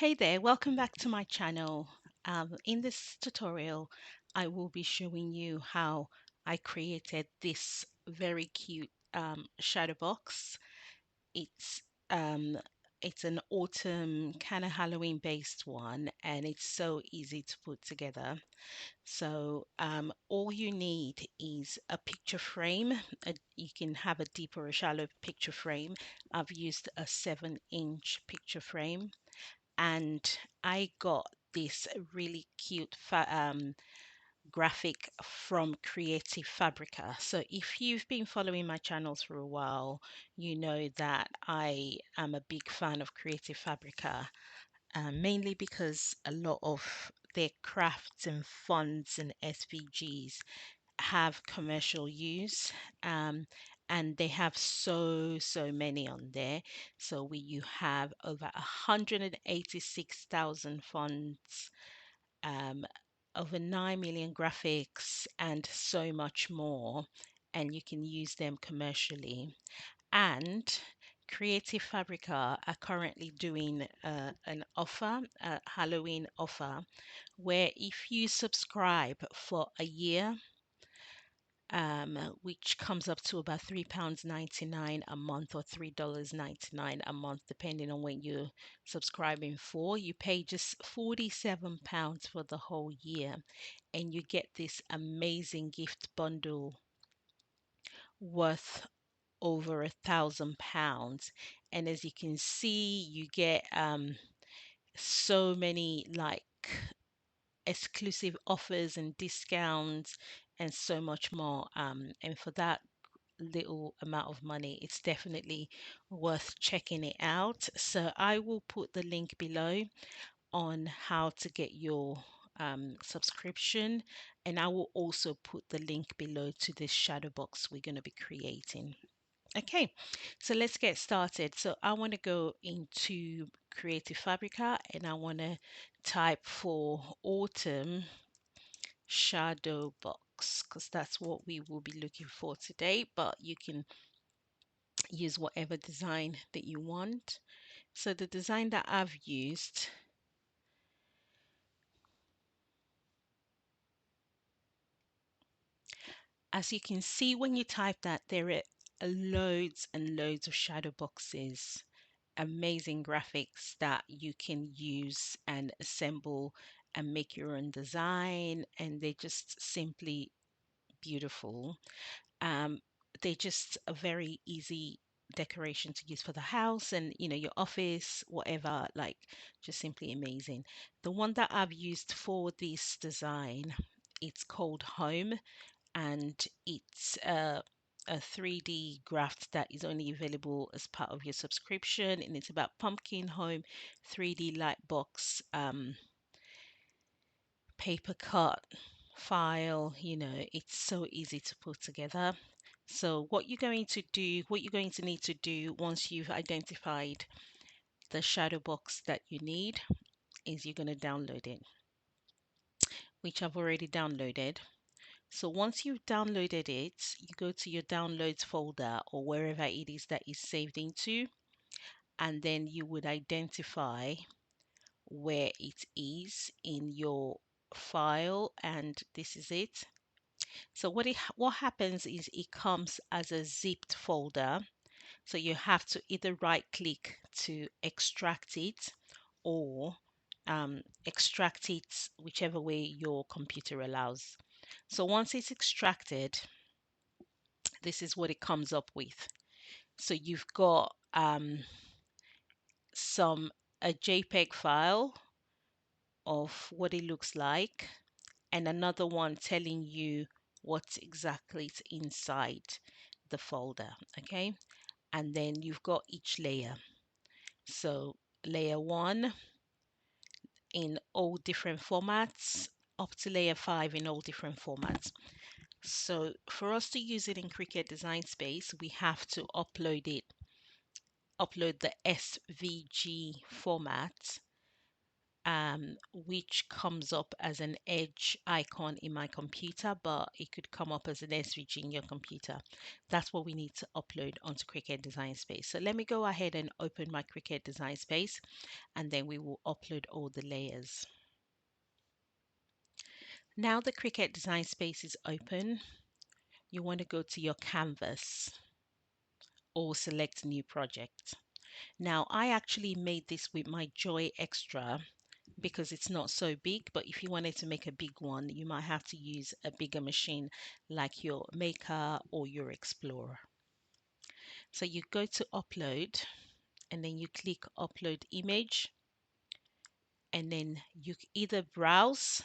Hey there, welcome back to my channel. In this tutorial, I will be showing you how I created this very cute shadow box. It's um, it's an autumn kind of Halloween based one, and it's so easy to put together. So all you need is a picture frame. You can have a deep or a shallow picture frame. I've used a 7-inch picture frame, and I got this really cute graphic from Creative Fabrica. So if you've been following my channels for a while, you know that I am a big fan of Creative Fabrica, mainly because a lot of their crafts and fonts and SVGs have commercial use, um, and they have so many on there. So you have over 186,000 fonts, um, over 9 million graphics, and so much more, and you can use them commercially. And Creative Fabrica are currently doing an offer, a Halloween offer, where if you subscribe for a year, which comes up to about £3.99 a month or $3.99 a month, depending on when you're subscribing for. You pay just £47 for the whole year, and you get this amazing gift bundle worth over £1,000. And as you can see, you get so many exclusive offers and discounts and so much more. And for that little amount of money, it's definitely worth checking it out. So I will put the link below on how to get your subscription, and I will also put the link below to this shadow box we're going to be creating. Okay, so let's get started. So I want to go into Creative Fabrica, and I want to type for autumn shadow box, because that's what we will be looking for today, but you can use whatever design that you want. So the design that I've used, as you can see when you type that, there are loads and loads of shadow boxes, amazing graphics that you can use and assemble and make your own design, and they're just simply beautiful. Um, they're just a very easy decoration to use for the house and your office, whatever, like just simply amazing. The one that I've used for this design, it's called Home, and it's a 3D graft that is only available as part of your subscription, and it's about pumpkin home 3D light box, paper cut file. It's so easy to put together. So what you're going to need to do once you've identified the shadow box that you need is you're going to download it, which I've already downloaded. So once you've downloaded it, you go to your downloads folder or wherever it is that is saved into, and then you would identify where it is in your file, and this is it. So what happens is it comes as a zipped folder. So you have to either right click to extract it, or extract it whichever way your computer allows. So once it's extracted, this is what it comes up with. So you've got some a JPEG file of what it looks like, and another one telling you what's exactly inside the folder. Okay, and then you've got each layer. So layer 1 in all different formats, up to layer 5 in all different formats. So for us to use it in Cricut Design Space, we have to upload the SVG format which comes up as an edge icon in my computer, but it could come up as an SVG in your computer. That's what we need to upload onto Cricut Design Space. So let me go ahead and open my Cricut Design Space, and then we will upload all the layers. Now the Cricut Design Space is open, you want to go to your canvas or select new project. Now I actually made this with my Joy Extra because it's not so big, but if you wanted to make a big one, you might have to use a bigger machine like your Maker or your Explorer. So you go to upload, and then you click upload image, and then you either browse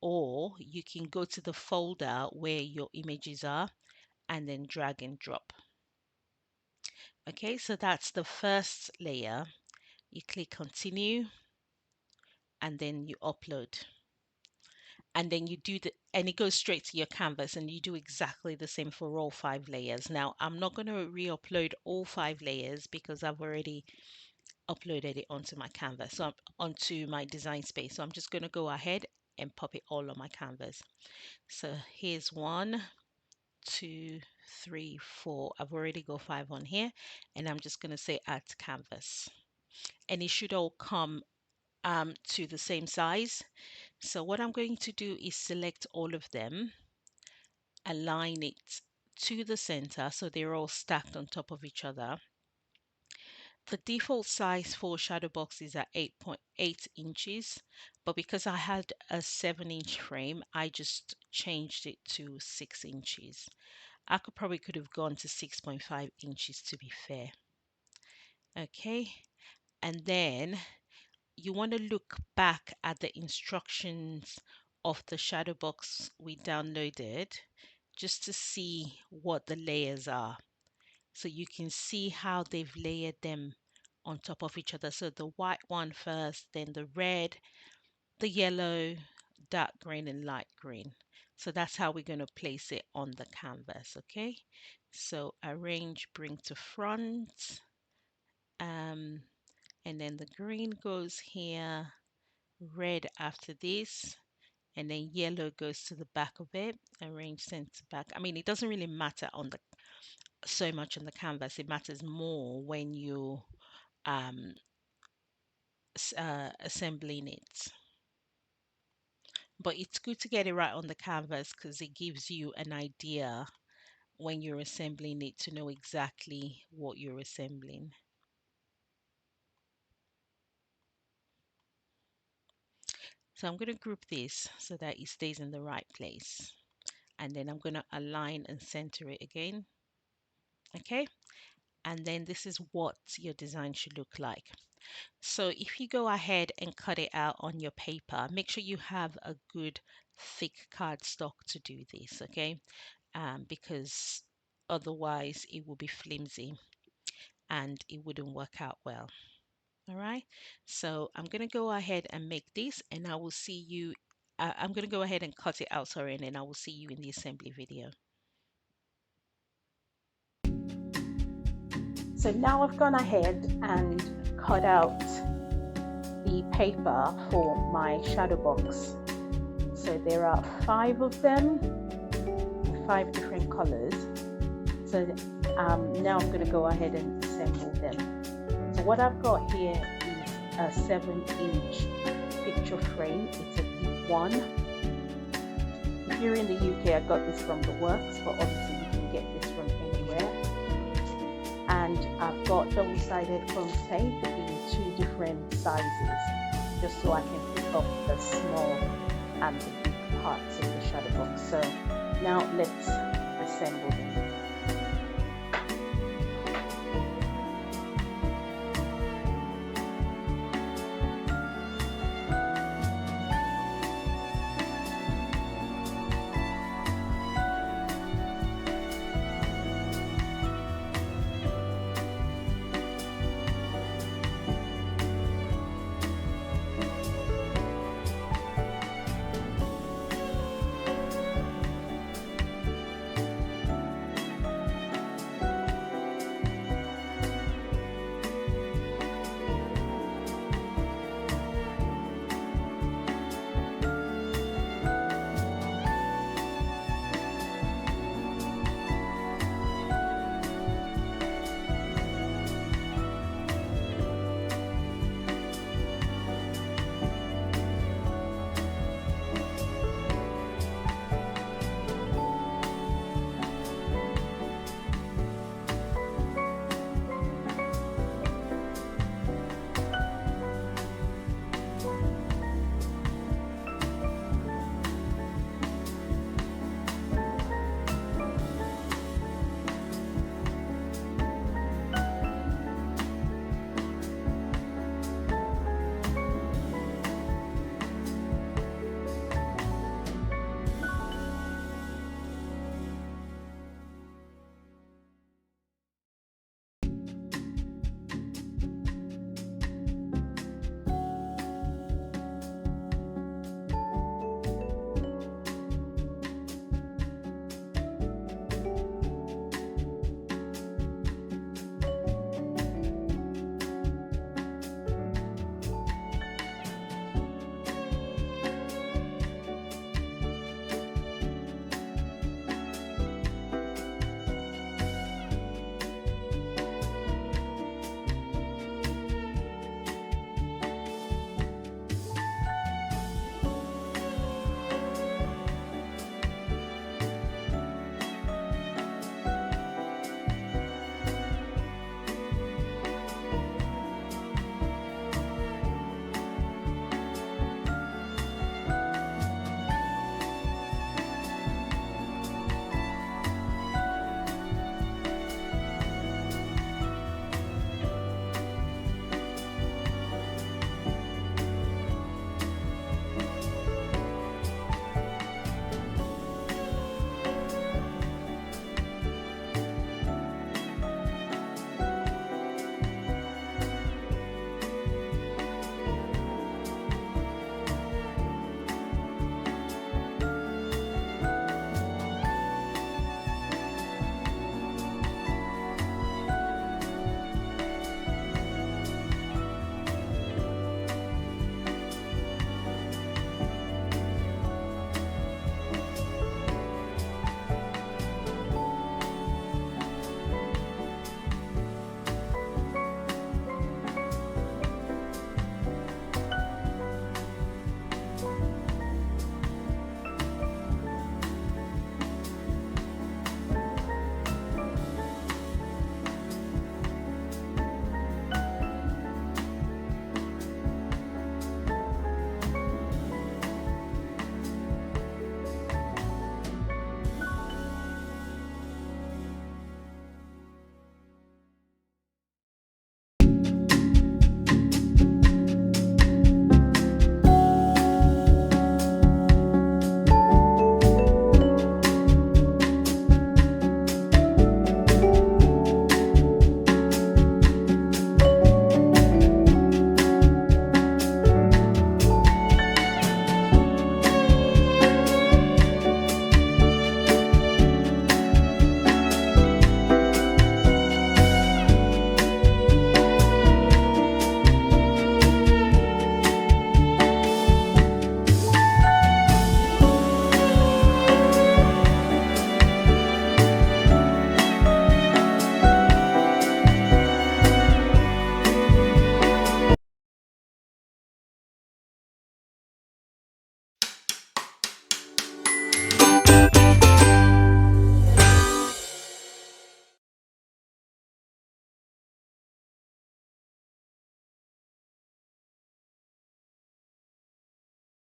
or you can go to the folder where your images are and then drag and drop. Okay, so that's the first layer. You click continue, and then you upload, and then you do the, and it goes straight to your canvas, and you do exactly the same for all 5 layers. Now I'm not going to re-upload all 5 layers because I've already uploaded it onto my canvas, so onto my design space. So I'm just going to go ahead and pop it all on my canvas. So here's 1, 2, 3, 4. I've already got 5 on here, and I'm just going to say add to canvas, and it should all come to the same size. So what I'm going to do is select all of them, align it to the center so they're all stacked on top of each other. The default size for shadow box is at 8.8 inches, but because I had a 7-inch frame, I just changed it to 6 inches. I could have gone to 6.5 inches to be fair. Okay, and then you want to look back at the instructions of the shadow box we downloaded just to see what the layers are. So you can see how they've layered them on top of each other. So the white one first, then the red, the yellow, dark green, and light green. So that's how we're going to place it on the canvas. Okay, so arrange, bring to front, and then the green goes here, red after this, and then yellow goes to the back of it. Arrange center back. I mean, it doesn't really matter on the so much on the canvas. It matters more when you um, assembling it. But it's good to get it right on the canvas because it gives you an idea when you're assembling it to know exactly what you're assembling. So I'm going to group this so that it stays in the right place. And then I'm going to align and center it again. Okay. And then this is what your design should look like. So if you go ahead and cut it out on your paper, make sure you have a good thick cardstock to do this, okay? Because otherwise it will be flimsy and it wouldn't work out well. All right, so I'm going to go ahead and make this, and I will see you. I'm going to go ahead and cut it out, sorry, and then I will see you in the assembly video. So now I've gone ahead and cut out the paper for my shadow box. So there are 5 of them, 5 different colors. So now I'm going to go ahead and assemble them. So what I've got here is a 7-inch picture frame. It's a D1. If you're in the UK, I got this from the works, but obviously you can get this from anywhere. And I've got double-sided foam tape in 2 different sizes, just so I can pick up the small and the big parts of the shadow box. So now let's assemble them.